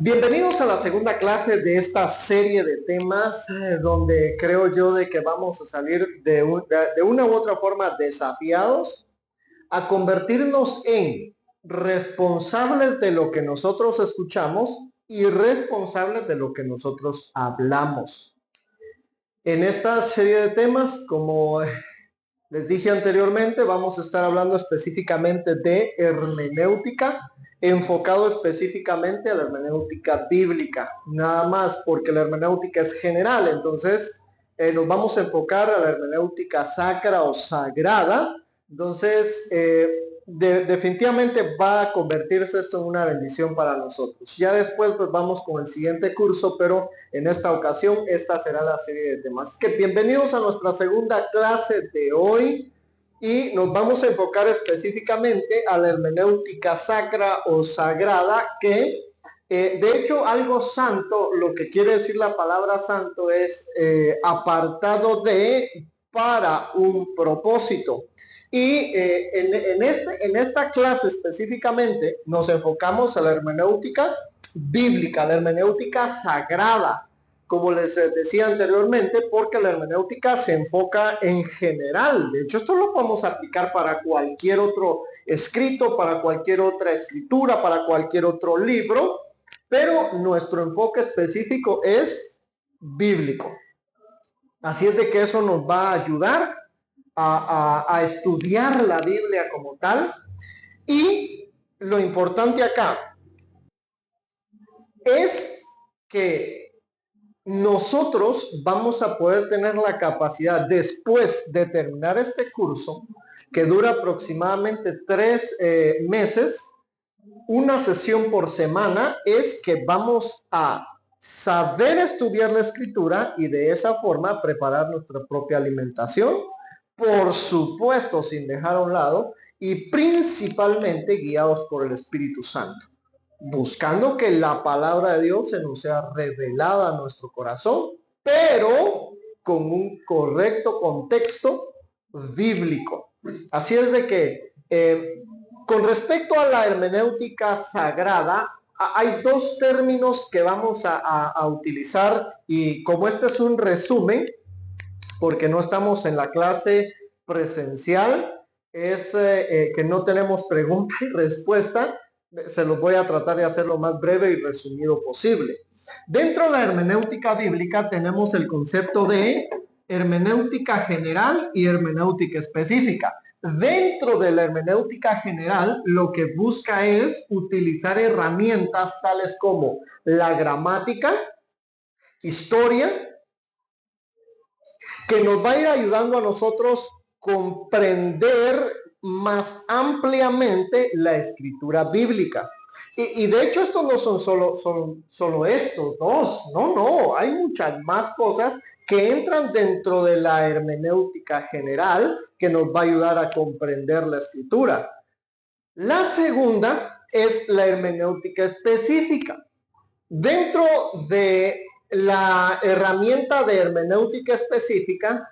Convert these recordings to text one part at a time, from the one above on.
Bienvenidos a la segunda clase de esta serie de temas donde creo yo de que vamos a salir de una u otra forma desafiados a convertirnos en responsables de lo que nosotros escuchamos y responsables de lo que nosotros hablamos. En esta serie de temas, como les dije anteriormente, vamos a estar hablando específicamente de hermenéutica, enfocado específicamente a la hermenéutica bíblica, nada más porque la hermenéutica es general. Entonces nos vamos a enfocar a la hermenéutica sacra o sagrada. Entonces definitivamente va a convertirse esto en una bendición para nosotros. Ya después pues vamos con el siguiente curso, pero en esta ocasión esta será la serie de temas. Que bienvenidos a nuestra segunda clase de hoy y nos vamos a enfocar específicamente a la hermenéutica sacra o sagrada, que de hecho algo santo, lo que quiere decir la palabra santo es apartado de, para un propósito. Y en esta clase específicamente nos enfocamos a la hermenéutica bíblica, la hermenéutica sagrada, como les decía anteriormente, porque la hermenéutica se enfoca en general. De hecho, esto lo podemos aplicar para cualquier otro escrito, para cualquier otra escritura, para cualquier otro libro, pero nuestro enfoque específico es bíblico. Así es de que eso nos va a ayudar a estudiar la Biblia como tal. Y lo importante acá es que nosotros vamos a poder tener la capacidad, después de terminar este curso, que dura aproximadamente 3 meses, una sesión por semana, es que vamos a saber estudiar la escritura y de esa forma preparar nuestra propia alimentación, por supuesto sin dejar a un lado, y principalmente guiados por el Espíritu Santo, buscando que la palabra de Dios se nos sea revelada a nuestro corazón, pero con un correcto contexto bíblico. Así es de que con respecto a la hermenéutica sagrada, hay dos términos que vamos a utilizar, y como este es un resumen, porque no estamos en la clase presencial, es que no tenemos pregunta y respuesta, se los voy a tratar de hacer lo más breve y resumido posible. Dentro de la hermenéutica bíblica tenemos el concepto de hermenéutica general y hermenéutica específica. Dentro de la hermenéutica general, lo que busca es utilizar herramientas tales como la gramática, historia, que nos va a ir ayudando a nosotros comprender más ampliamente la escritura bíblica. Y de hecho estos no son solo estos dos, no, hay muchas más cosas que entran dentro de la hermenéutica general que nos va a ayudar a comprender la escritura. La segunda es la hermenéutica específica. Dentro de la herramienta de hermenéutica específica,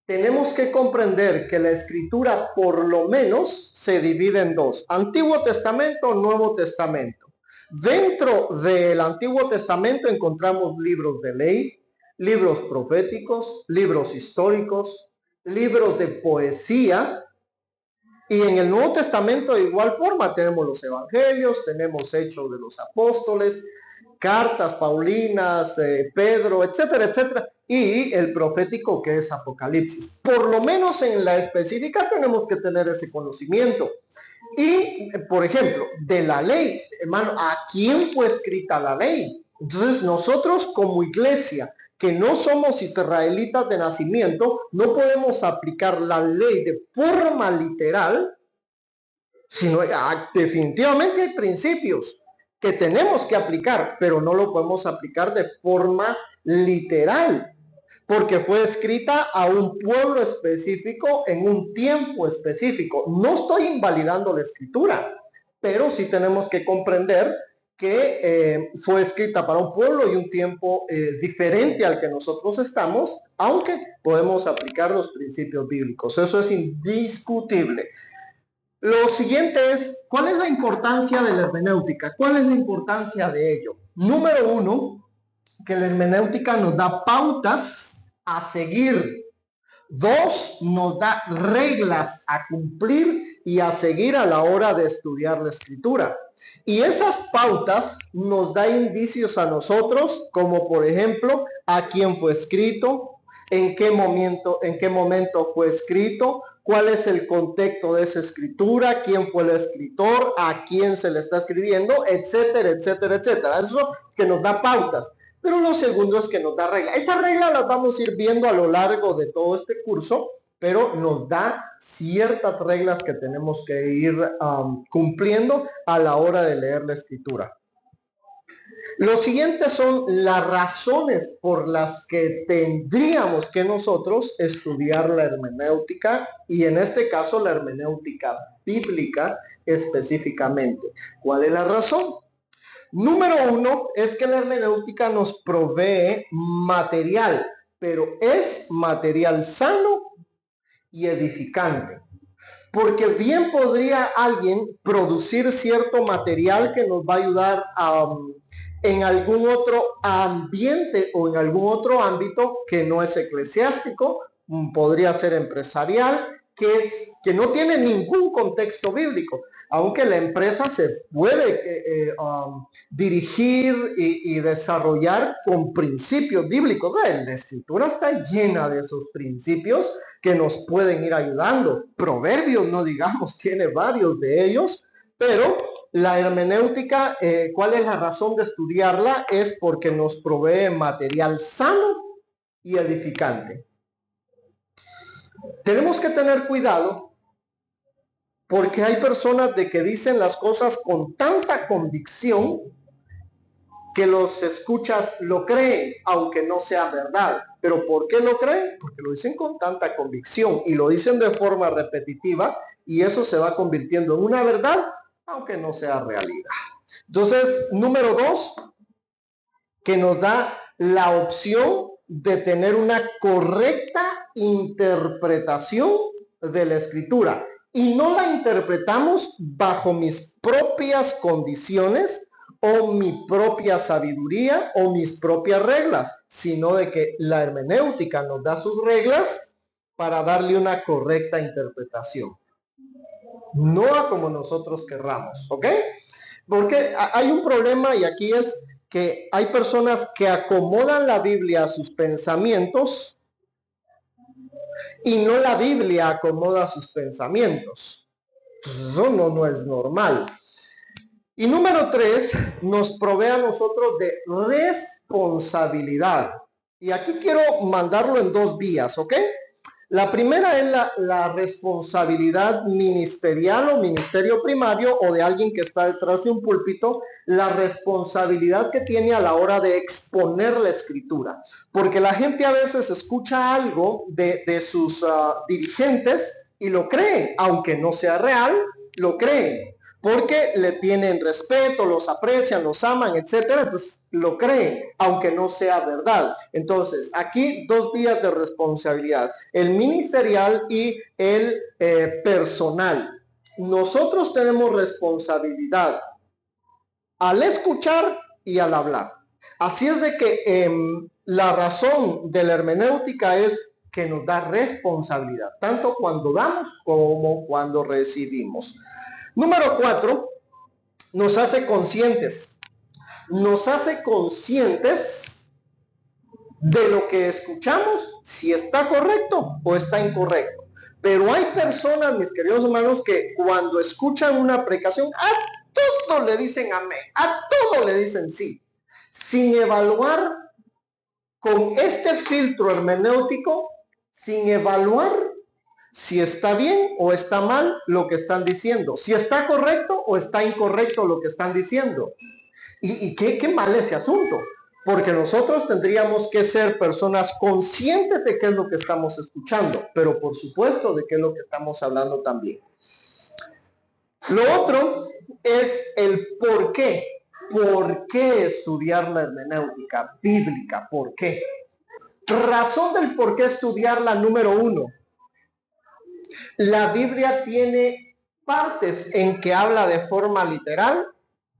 tenemos que comprender que la escritura por lo menos se divide en dos: Antiguo Testamento, Nuevo Testamento. Dentro del Antiguo Testamento encontramos libros de ley, libros proféticos, libros históricos, libros de poesía. Y en el Nuevo Testamento de igual forma tenemos los evangelios, tenemos Hechos de los Apóstoles, cartas paulinas, Pedro, etcétera, etcétera, y el profético, que es Apocalipsis. Por lo menos en la específica tenemos que tener ese conocimiento. Y, por ejemplo, de la ley, hermano, ¿a quién fue escrita la ley? Entonces nosotros como iglesia, que no somos israelitas de nacimiento, no podemos aplicar la ley de forma literal, sino definitivamente hay principios que tenemos que aplicar, pero no lo podemos aplicar de forma literal, porque fue escrita a un pueblo específico en un tiempo específico. No estoy invalidando la escritura, pero sí tenemos que comprender que fue escrita para un pueblo y un tiempo diferente al que nosotros estamos, aunque podemos aplicar los principios bíblicos. Eso es indiscutible. Lo siguiente es, ¿cuál es la importancia de la hermenéutica? ¿Cuál es la importancia de ello? Número uno, que la hermenéutica nos da pautas a seguir. Dos, nos da reglas a cumplir y a seguir a la hora de estudiar la escritura. Y esas pautas nos da indicios a nosotros, como por ejemplo, a quién fue escrito, en qué momento fue escrito, cuál es el contexto de esa escritura, quién fue el escritor, a quién se le está escribiendo, etcétera, etcétera, etcétera. Eso que nos da pautas. Pero lo segundo es que nos da reglas. Esas reglas las vamos a ir viendo a lo largo de todo este curso, pero nos da ciertas reglas que tenemos que ir cumpliendo a la hora de leer la escritura. Los siguientes son las razones por las que tendríamos que nosotros estudiar la hermenéutica, y en este caso la hermenéutica bíblica específicamente. ¿Cuál es la razón? Número uno es que la hermenéutica nos provee material, pero es material sano y edificante. Porque bien podría alguien producir cierto material que nos va a ayudar en algún otro ambiente o en algún otro ámbito que no es eclesiástico, podría ser empresarial, que no tiene ningún contexto bíblico, aunque la empresa se puede dirigir y desarrollar con principios bíblicos. La escritura está llena de esos principios que nos pueden ir ayudando. Proverbios, no digamos, tiene varios de ellos, pero la hermenéutica, ¿cuál es la razón de estudiarla? Es porque nos provee material sano y edificante. Tenemos que tener cuidado porque hay personas de que dicen las cosas con tanta convicción que los escuchas lo creen, aunque no sea verdad. ¿Pero por qué lo creen? Porque lo dicen con tanta convicción y lo dicen de forma repetitiva, y eso se va convirtiendo en una verdad, aunque no sea realidad. Entonces, número dos, que nos da la opción de tener una correcta interpretación de la escritura. Y no la interpretamos bajo mis propias condiciones o mi propia sabiduría o mis propias reglas, sino de que la hermenéutica nos da sus reglas para darle una correcta interpretación. No a como nosotros querramos, ¿ok? Porque hay un problema, y aquí es que hay personas que acomodan la Biblia a sus pensamientos y no la Biblia acomoda sus pensamientos. Eso no es normal. Y número tres, nos provee a nosotros de responsabilidad. Y aquí quiero mandarlo en dos vías, ¿ok? La primera es la responsabilidad ministerial o ministerio primario, o de alguien que está detrás de un púlpito, la responsabilidad que tiene a la hora de exponer la escritura. Porque la gente a veces escucha algo de sus dirigentes y lo creen, aunque no sea real, lo creen. Porque le tienen respeto, los aprecian, los aman, etcétera. Entonces lo creen, aunque no sea verdad. Entonces, aquí dos vías de responsabilidad: el ministerial y el personal. Nosotros tenemos responsabilidad al escuchar y al hablar. Así es de que la razón de la hermenéutica es que nos da responsabilidad, tanto cuando damos como cuando recibimos. Número cuatro, nos hace conscientes. Nos hace conscientes de lo que escuchamos, si está correcto o está incorrecto. Pero hay personas, mis queridos hermanos, que cuando escuchan una predicación, a todo le dicen amén, a todo le dicen sí, sin evaluar con este filtro hermenéutico, sin evaluar si está bien o está mal lo que están diciendo, si está correcto o está incorrecto lo que están diciendo. Y qué mal ese asunto, porque nosotros tendríamos que ser personas conscientes de qué es lo que estamos escuchando, pero por supuesto de qué es lo que estamos hablando también. Lo otro es el por qué. ¿Por qué estudiar la hermenéutica bíblica? ¿Por qué? Razón del por qué estudiarla, número uno. La Biblia tiene partes en que habla de forma literal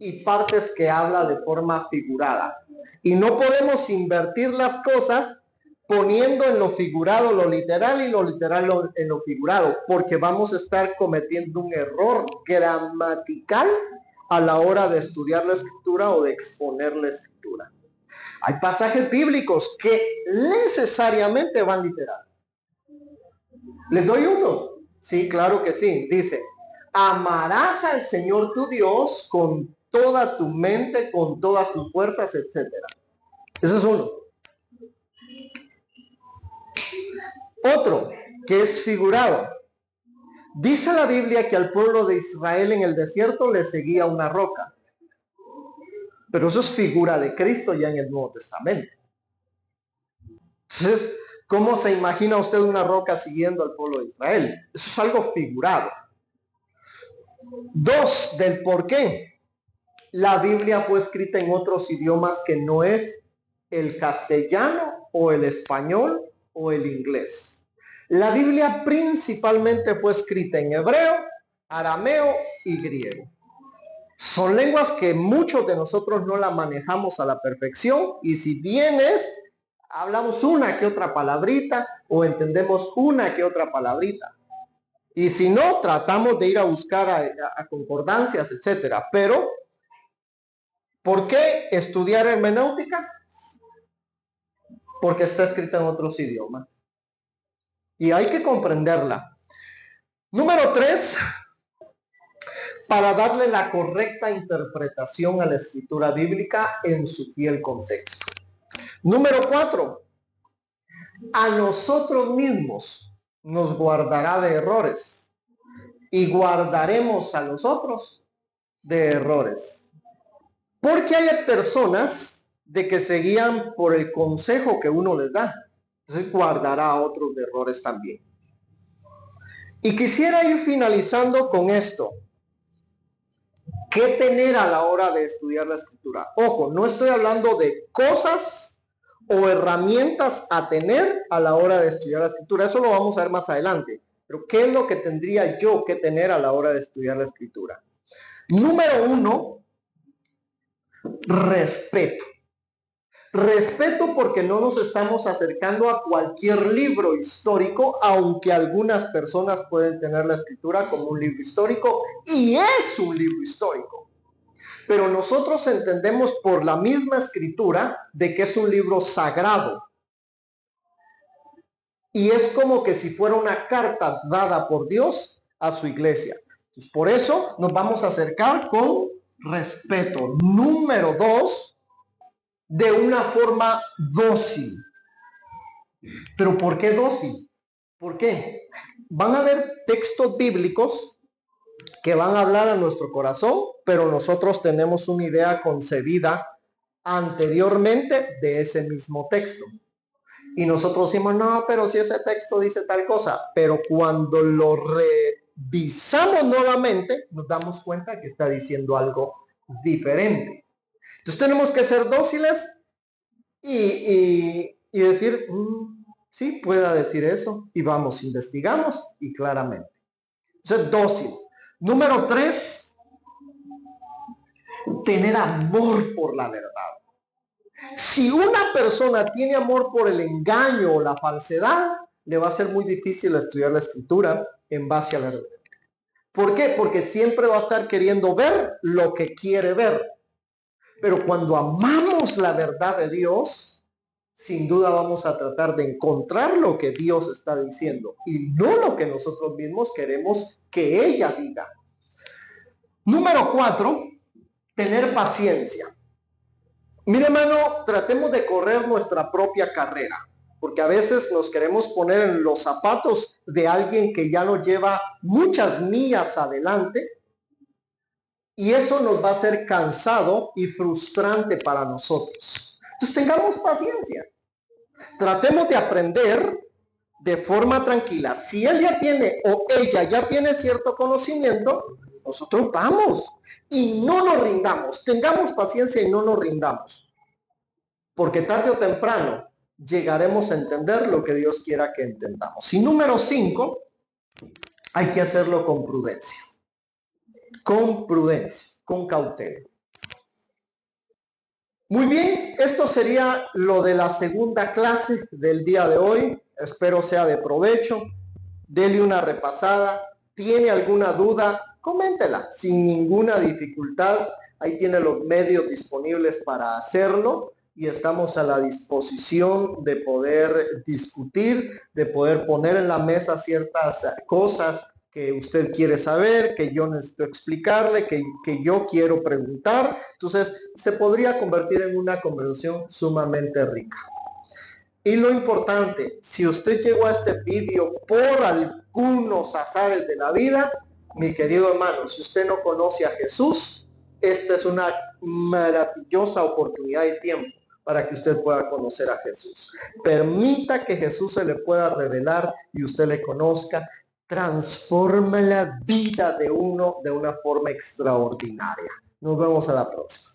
y partes que habla de forma figurada. Y no podemos invertir las cosas poniendo en lo figurado lo literal y lo literal en lo figurado, porque vamos a estar cometiendo un error gramatical a la hora de estudiar la escritura o de exponer la escritura. Hay pasajes bíblicos que necesariamente van literal. ¿Les doy uno? Sí, claro que sí. Dice, amarás al Señor tu Dios con toda tu mente, con todas tus fuerzas, etc. Ese es uno. Otro, que es figurado. Dice la Biblia que al pueblo de Israel en el desierto le seguía una roca. Pero eso es figura de Cristo ya en el Nuevo Testamento. Entonces, ¿cómo se imagina usted una roca siguiendo al pueblo de Israel? Eso es algo figurado. Dos, del por qué. La Biblia fue escrita en otros idiomas que no es el castellano o el español o el inglés. La Biblia principalmente fue escrita en hebreo, arameo y griego. Son lenguas que muchos de nosotros no la manejamos a la perfección, y si bien hablamos una que otra palabrita o entendemos una que otra palabrita. Y si no, tratamos de ir a buscar a concordancias, etcétera. Pero, ¿por qué estudiar hermenéutica? Porque está escrita en otros idiomas. Y hay que comprenderla. Número 3, para darle la correcta interpretación a la escritura bíblica en su fiel contexto. Número 4, a nosotros mismos nos guardará de errores y guardaremos a los otros de errores. Porque hay personas de que se guían por el consejo que uno les da. Entonces guardará a otros de errores también. Y quisiera ir finalizando con esto. ¿Qué tener a la hora de estudiar la escritura? Ojo, no estoy hablando de cosas o herramientas a tener a la hora de estudiar la escritura. Eso lo vamos a ver más adelante. Pero ¿qué es lo que tendría yo que tener a la hora de estudiar la escritura? Número 1, respeto. Respeto porque no nos estamos acercando a cualquier libro histórico, aunque algunas personas pueden tener la escritura como un libro histórico, y es un libro histórico. Pero nosotros entendemos por la misma escritura de que es un libro sagrado. Y es como que si fuera una carta dada por Dios a su iglesia. Entonces, por eso nos vamos a acercar con respeto. Número 2, de una forma dócil. ¿Pero por qué dócil? ¿Por qué? Van a haber textos bíblicos que van a hablar a nuestro corazón, pero nosotros tenemos una idea concebida anteriormente de ese mismo texto. Y nosotros decimos, no, pero si ese texto dice tal cosa, pero cuando lo revisamos nuevamente, nos damos cuenta que está diciendo algo diferente. Entonces tenemos que ser dóciles y decir, sí, pueda decir eso, y vamos, investigamos, y claramente. Entonces, dócil. Número 3, tener amor por la verdad. Si una persona tiene amor por el engaño o la falsedad, le va a ser muy difícil estudiar la escritura en base a la verdad. ¿Por qué? Porque siempre va a estar queriendo ver lo que quiere ver. Pero cuando amamos la verdad de Dios, sin duda vamos a tratar de encontrar lo que Dios está diciendo y no lo que nosotros mismos queremos que ella diga. Número 4, tener paciencia. Mire, hermano, tratemos de correr nuestra propia carrera, porque a veces nos queremos poner en los zapatos de alguien que ya nos lleva muchas millas adelante, y eso nos va a ser cansado y frustrante para nosotros. Entonces tengamos paciencia. Tratemos de aprender de forma tranquila. Si él ya tiene o ella ya tiene cierto conocimiento, nosotros vamos y no nos rindamos. Tengamos paciencia y no nos rindamos. Porque tarde o temprano llegaremos a entender lo que Dios quiera que entendamos. Y número 5, hay que hacerlo con prudencia. Con prudencia, con cautela. Muy bien, esto sería lo de la segunda clase del día de hoy. Espero sea de provecho. Dele una repasada. ¿Tiene alguna duda? Coméntela sin ninguna dificultad. Ahí tiene los medios disponibles para hacerlo y estamos a la disposición de poder discutir, de poder poner en la mesa ciertas cosas que usted quiere saber, que yo necesito explicarle, que yo quiero preguntar. Entonces, se podría convertir en una conversación sumamente rica. Y lo importante, si usted llegó a este vídeo por algunos azares de la vida, mi querido hermano, si usted no conoce a Jesús, esta es una maravillosa oportunidad y tiempo para que usted pueda conocer a Jesús. Permita que Jesús se le pueda revelar y usted le conozca. Transforma la vida de uno de una forma extraordinaria. Nos vemos a la próxima.